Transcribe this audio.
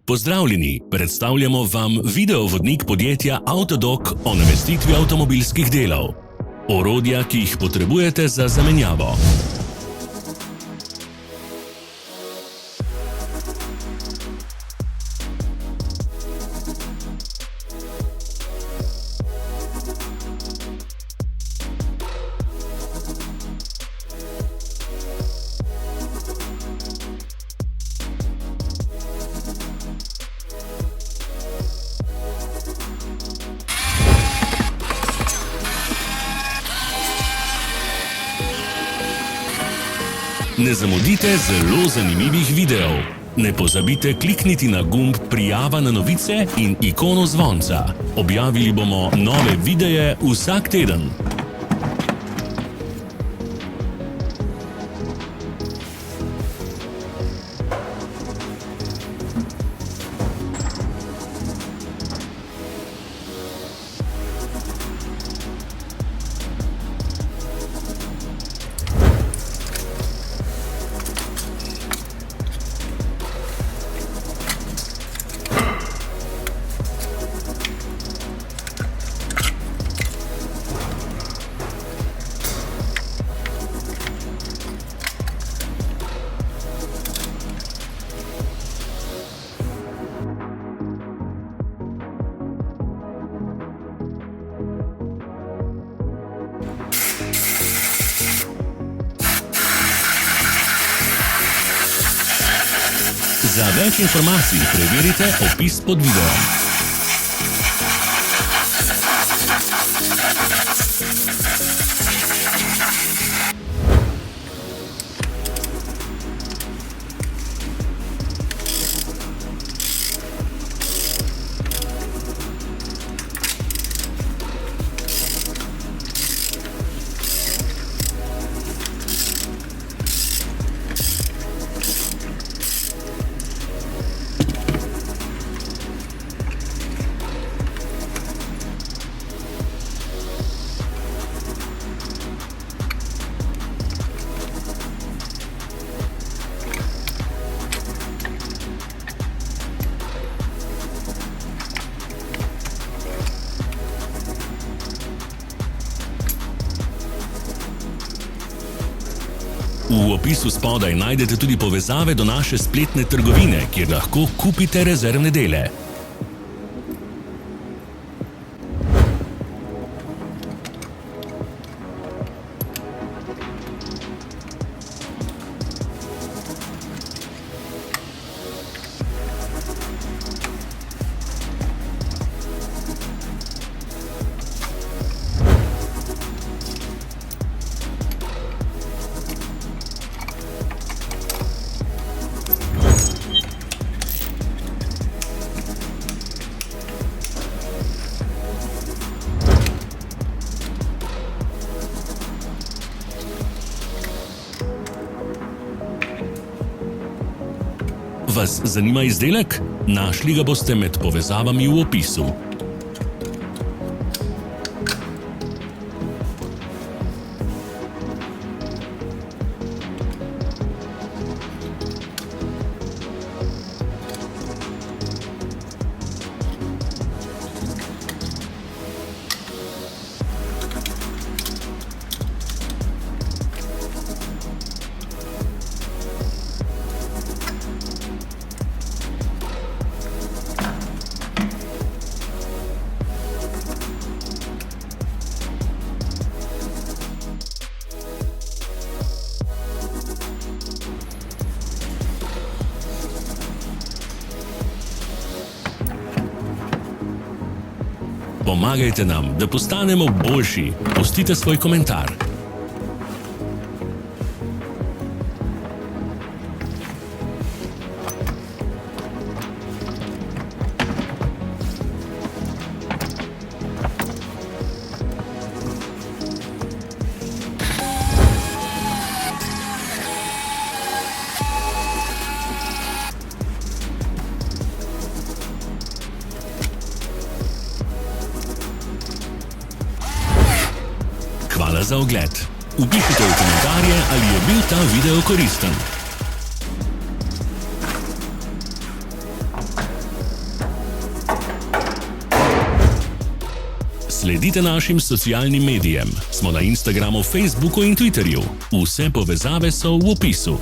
Pozdravljeni, predstavljamo vam videovodnik podjetja Avtodok o namestitvi avtomobilskih delov. Orodja, ki jih potrebujete za zamenjavo. Ne zamudite zelo zanimivih videov. Ne pozabite klikniti na gumb Prijava na novice in ikono zvonca. Objavili bomo nove videe vsak teden. Za več informacij preverite opis pod videom. V opisu spodaj najdete tudi povezave do naše spletne trgovine, kjer lahko kupite rezervne dele. Vas zanima izdelek? Našli ga boste med povezavami v opisu. Pomagajte nam, da postanemo boljši. Pustite svoj komentar. Hvala za ogled. Vpišite v komentarje, ali je bil ta video koristen. Sledite našim socialnim medijem. Smo na Instagramu, Facebooku in Twitterju. Vse povezave so v opisu.